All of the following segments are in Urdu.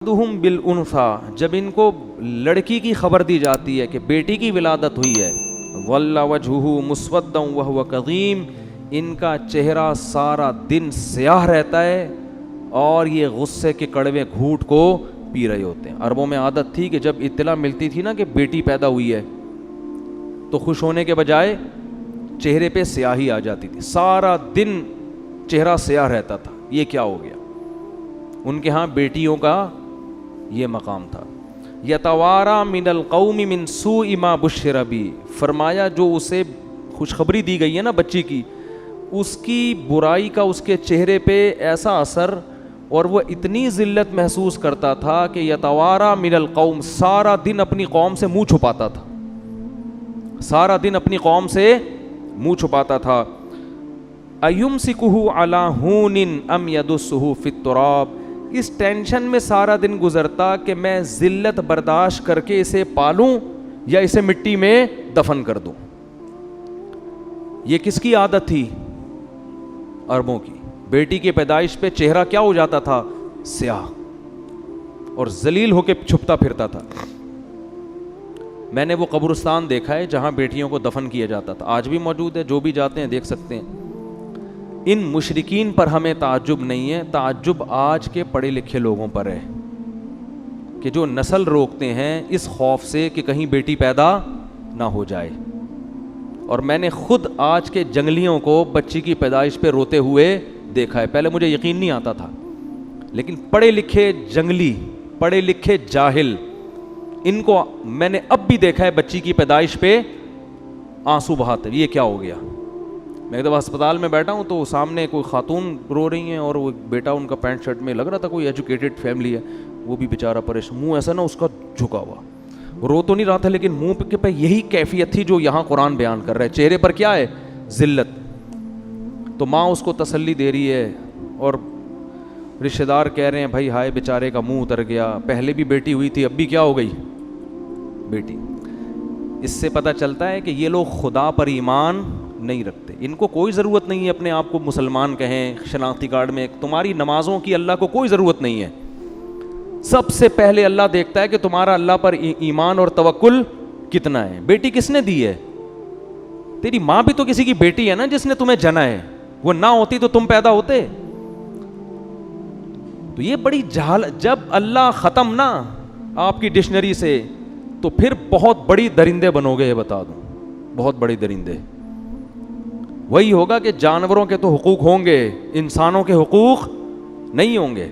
دہم بالانثا، جب ان کو لڑکی کی خبر دی جاتی ہے کہ بیٹی کی ولادت ہوئی ہے، وَلَّ وَجْهُهُ مُسْوَدًّا وَهُوَ كَظِيمٌ، ان کا چہرہ سارا دن سیاہ رہتا ہے اور یہ غصے کے کڑوے گھونٹ کو پی رہے ہوتے ہیں۔ عربوں میں عادت تھی کہ جب اطلاع ملتی تھی نا کہ بیٹی پیدا ہوئی ہے تو خوش ہونے کے بجائے چہرے پہ سیاہی آ جاتی تھی، سارا دن چہرہ سیاہ رہتا تھا، یہ کیا ہو گیا؟ ان کے ہاں بیٹیوں کا یہ مقام تھا۔ یتوارا من القوم من سوء ما بشر بہ، فرمایا جو اسے خوشخبری دی گئی ہے نا بچی کی، اس کی برائی کا اس کے چہرے پہ ایسا اثر، اور وہ اتنی ذلت محسوس کرتا تھا کہ یتوارا من القوم، سارا دن اپنی قوم سے منہ چھپاتا تھا، سارا دن اپنی قوم سے منہ چھپاتا تھا۔ ایمسکہ علی ہون ام یدسہ فی التراب، اس ٹینشن میں سارا دن گزرتا کہ میں ذلت برداشت کر کے اسے پالوں یا اسے مٹی میں دفن کر دوں۔ یہ کس کی عادت تھی؟ عربوں کی۔ بیٹی کی پیدائش پہ چہرہ کیا ہو جاتا تھا؟ سیاہ، اور ذلیل ہو کے چھپتا پھرتا تھا۔ میں نے وہ قبرستان دیکھا ہے جہاں بیٹیوں کو دفن کیا جاتا تھا، آج بھی موجود ہے، جو بھی جاتے ہیں دیکھ سکتے ہیں۔ ان مشرکین پر ہمیں تعجب نہیں ہے، تعجب آج کے پڑھے لکھے لوگوں پر ہے کہ جو نسل روکتے ہیں اس خوف سے کہ کہیں بیٹی پیدا نہ ہو جائے۔ اور میں نے خود آج کے جنگلیوں کو بچی کی پیدائش پہ روتے ہوئے دیکھا ہے، پہلے مجھے یقین نہیں آتا تھا، لیکن پڑھے لکھے جنگلی، پڑھے لکھے جاہل، ان کو میں نے اب بھی دیکھا ہے بچی کی پیدائش پہ آنسو بہاتے۔ یہ کیا ہو گیا؟ میں ایک دفعہ ہسپتال میں بیٹھا ہوں تو سامنے کوئی خاتون رو رہی ہیں، اور وہ بیٹا ان کا پینٹ شرٹ میں، لگ رہا تھا کوئی ایجوکیٹڈ فیملی ہے، وہ بھی بیچارہ پریشان، منہ ایسا نا اس کا جھکا ہوا، رو تو نہیں رہا تھا لیکن منہ پہ یہی کیفیت تھی جو یہاں قرآن بیان کر رہا ہے، چہرے پر کیا ہے؟ ذلت۔ تو ماں اس کو تسلی دے رہی ہے، اور رشتہ دار کہہ رہے ہیں بھائی ہائے بیچارے کا منہ اتر گیا، پہلے بھی بیٹی ہوئی تھی اب بھی کیا ہو گئی؟ بیٹی۔ اس سے پتہ چلتا ہے کہ یہ لوگ خدا پر ایمان نہیں رکھتے، ان کو کوئی ضرورت نہیں ہے اپنے آپ کو مسلمان کہیں، شناختی کارڈ میں تمہاری نمازوں کی اللہ کو کوئی ضرورت نہیں ہے۔ سب سے پہلے اللہ دیکھتا ہے کہ تمہارا اللہ پر ایمان اور توکل کتنا ہے۔ بیٹی کس نے دی ہے؟ تیری ماں بھی تو کسی کی بیٹی ہے نا جس نے تمہیں جنا ہے، وہ نہ ہوتی تو تم پیدا ہوتے۔ تو یہ بڑی جب اللہ ختم نہ آپ کی ڈکشنری سے، تو پھر بہت بڑی درندے بنو گے، یہ بتا دوں، بہت بڑی درندے۔ وہی ہوگا کہ جانوروں کے تو حقوق ہوں گے، انسانوں کے حقوق نہیں ہوں گے۔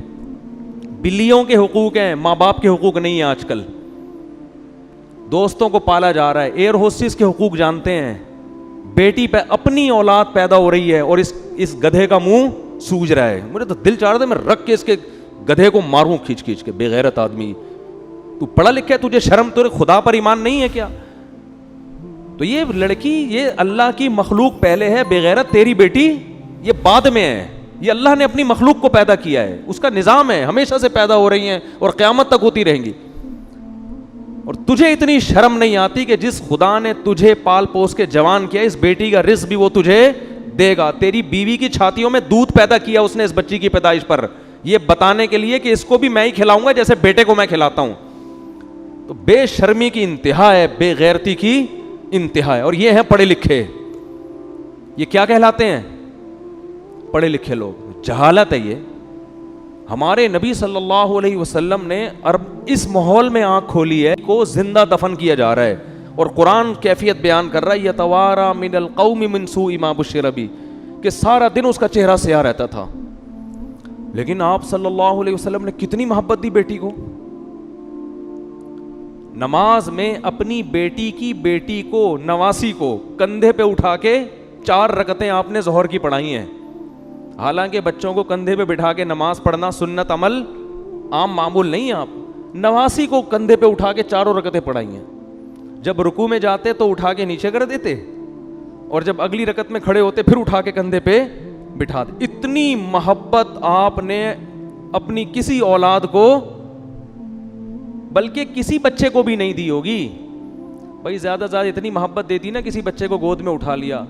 بلیوں کے حقوق ہیں، ماں باپ کے حقوق نہیں ہیں۔ آج کل دوستوں کو پالا جا رہا ہے، ایئر ہوسٹس کے حقوق جانتے ہیں۔ بیٹی پہ اپنی اولاد پیدا ہو رہی ہے اور اس گدھے کا منہ سوج رہا ہے، مجھے تو دل چاہ رہا تھا میں رکھ کے اس کے گدھے کو ماروں کھینچ کھینچ کے۔ بے غیرت آدمی، تو پڑھا لکھا ہے، تجھے شرم، تجھے خدا پر ایمان نہیں ہے کیا؟ تو یہ لڑکی، یہ اللہ کی مخلوق پہلے ہے، بے غیرت تیری بیٹی یہ بعد میں ہے۔ یہ اللہ نے اپنی مخلوق کو پیدا کیا ہے، اس کا نظام ہے، ہمیشہ سے پیدا ہو رہی ہیں اور قیامت تک ہوتی رہیں گی۔ اور تجھے اتنی شرم نہیں آتی کہ جس خدا نے تجھے پال پوس کے جوان کیا، اس بیٹی کا رزق بھی وہ تجھے دے گا۔ تیری بیوی کی چھاتیوں میں دودھ پیدا کیا اس نے اس بچی کی پیدائش پر، یہ بتانے کے لیے کہ اس کو بھی میں ہی کھلاؤں گا جیسے بیٹے کو میں کھلاتا ہوں۔ تو بے شرمی کی انتہا ہے، بے غیرتی کی انتہا ہے۔ اور یہ ہیں پڑھے لکھے، یہ کیا کہلاتے ہیں؟ پڑھے لکھے لوگ۔ جہالت ہے یہ۔ ہمارے نبی صلی اللہ علیہ وسلم نے اس ماحول میں آنکھ کھولی ہے کو زندہ دفن کیا جا رہا ہے، اور قرآن کیفیت بیان کر رہا ہے، یتوارا من القوم من سوء ما بشر بہ، کہ سارا دن اس کا چہرہ سیاہ رہتا تھا۔ لیکن آپ صلی اللہ علیہ وسلم نے کتنی محبت دی بیٹی کو۔ نماز میں اپنی بیٹی کو نواسی کو کندھے پہ اٹھا کے 4 رکعتیں آپ نے ظہر کی پڑھائی ہیں۔ حالانکہ بچوں کو کندھے پہ بٹھا کے نماز پڑھنا سنت عمل عام معمول نہیں ہے، آپ نواسی کو کندھے پہ اٹھا کے 4 رکعتیں پڑھائی ہیں۔ جب رکوع میں جاتے تو اٹھا کے نیچے کر دیتے، اور جب اگلی رکعت میں کھڑے ہوتے پھر اٹھا کے کندھے پہ بٹھا دے۔ اتنی محبت آپ نے اپنی کسی اولاد کو، بلکہ کسی بچے کو بھی نہیں دی ہوگی۔ بھائی زیادہ اتنی محبت دیتی نا، کسی بچے کو گود میں اٹھا لیا،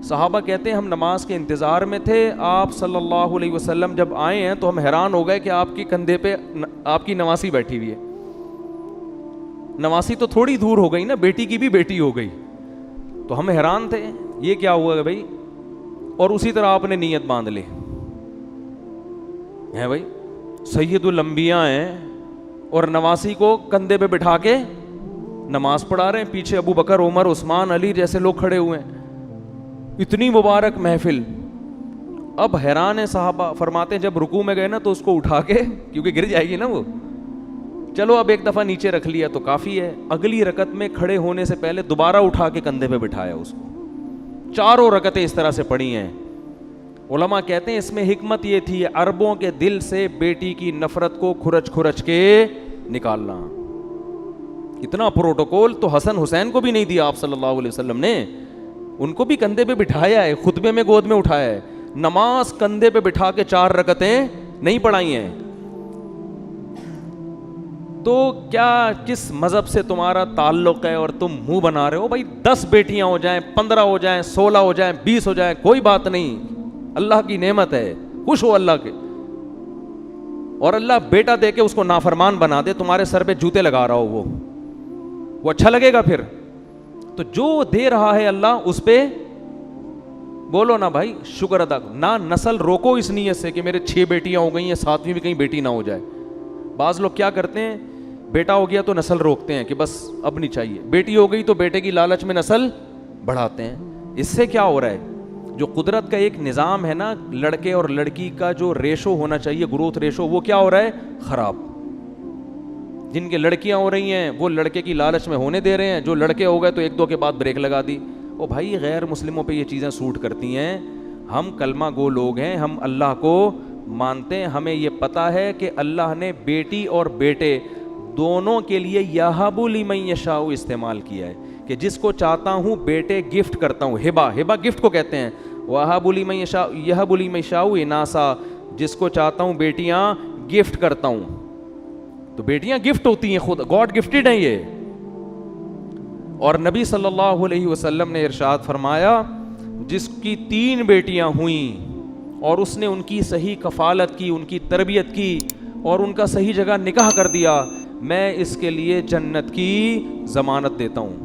صحابہ کہتے ہیں ہم نماز کے انتظار میں تھے, آپ صلی اللہ علیہ وسلم جب آئے ہیں تو ہم حیران ہو گئے کہ آپ کے کندھے پہ آپ کی نواسی بیٹھی ہوئی ہے. نواسی تو تھوڑی دور ہو گئی نا, بیٹی کی بھی بیٹی ہو گئی. تو ہم حیران تھے یہ کیا ہوا ہے بھائی. اور اسی طرح آپ نے نیت باندھ لی ہے بھائی, سید الانبیاء ہیں اور نواسی کو کندھے پہ بٹھا کے نماز پڑھا رہے ہیں, پیچھے ابو بکر, عمر, عثمان, علی جیسے لوگ کھڑے ہوئے ہیں, اتنی مبارک محفل. اب حیران ہے صحابہ, فرماتے ہیں جب رکوع میں گئے نا تو اس کو اٹھا کے, کیونکہ گر جائے گی نا وہ, چلو اب ایک دفعہ نیچے رکھ لیا تو کافی ہے, اگلی رکعت میں کھڑے ہونے سے پہلے دوبارہ اٹھا کے کندھے پہ بٹھایا اس کو. 4 رکعتیں اس طرح سے پڑھی ہیں. علماء کہتے ہیں اس میں حکمت یہ تھی عربوں کے دل سے بیٹی کی نفرت کو کھرچ کھرچ کے نکالنا. اتنا پروٹوکول تو حسن حسین کو بھی نہیں دیا آپ صلی اللہ علیہ وسلم نے, ان کو بھی کندھے پہ بٹھایا ہے, خطبے میں گود میں اٹھایا ہے, نماز کندھے پہ بٹھا کے 4 رکعتیں نہیں پڑھائی ہیں. تو کیا کس مذہب سے تمہارا تعلق ہے اور تم منہ بنا رہے ہو؟ بھائی 10 بیٹیاں ہو جائیں, 15 ہو جائیں, 16 ہو جائیں, 20 ہو جائیں, کوئی بات نہیں, اللہ کی نعمت ہے, خوش ہو اللہ کے. اور اللہ بیٹا دے کے اس کو نافرمان بنا دے, تمہارے سر پہ جوتے لگا رہا ہو, وہ اچھا لگے گا پھر؟ تو جو دے رہا ہے اللہ اس پہ بولو نا بھائی شکر ادا نہ. نسل روکو اس نیت سے کہ میرے 6 بیٹیاں ہو گئی ہیں, 7ویں بھی کہیں بیٹی نہ ہو جائے. بعض لوگ کیا کرتے ہیں, بیٹا ہو گیا تو نسل روکتے ہیں کہ بس اب نہیں چاہیے, بیٹی ہو گئی تو بیٹے کی لالچ میں نسل بڑھاتے ہیں. اس سے کیا ہو رہا ہے, جو قدرت کا ایک نظام ہے نا, لڑکے اور لڑکی کا جو ریشو ہونا چاہیے, گروتھ ریشو, وہ کیا ہو رہا ہے, خراب. جن کے لڑکیاں ہو رہی ہیں وہ لڑکے کی لالچ میں ہونے دے رہے ہیں, جو لڑکے ہو گئے تو 1-2 کے بعد بریک لگا دی. او بھائی غیر مسلموں پہ یہ چیزیں سوٹ کرتی ہیں. ہم کلمہ گو لوگ ہیں, ہم اللہ کو مانتے ہیں, ہمیں یہ پتا ہے کہ اللہ نے بیٹی اور بیٹے دونوں کے لیے یہب لمن یشاء استعمال کیا ہے, کہ جس کو چاہتا ہوں بیٹے گفٹ کرتا ہوں. ہبہ گفٹ کو کہتے ہیں. وہب لمن یشاء یہب لمن یشاء اناسا, جس کو چاہتا ہوں بیٹیاں گفٹ کرتا ہوں. تو بیٹیاں گفٹ ہوتی ہیں, خود گاڈ گفٹڈ ہیں یہ. اور نبی صلی اللہ علیہ وسلم نے ارشاد فرمایا جس کی 3 بیٹیاں ہوئیں اور اس نے ان کی صحیح کفالت کی, ان کی تربیت کی اور ان کا صحیح جگہ نکاح کر دیا, میں اس کے لیے جنت کی ضمانت دیتا ہوں.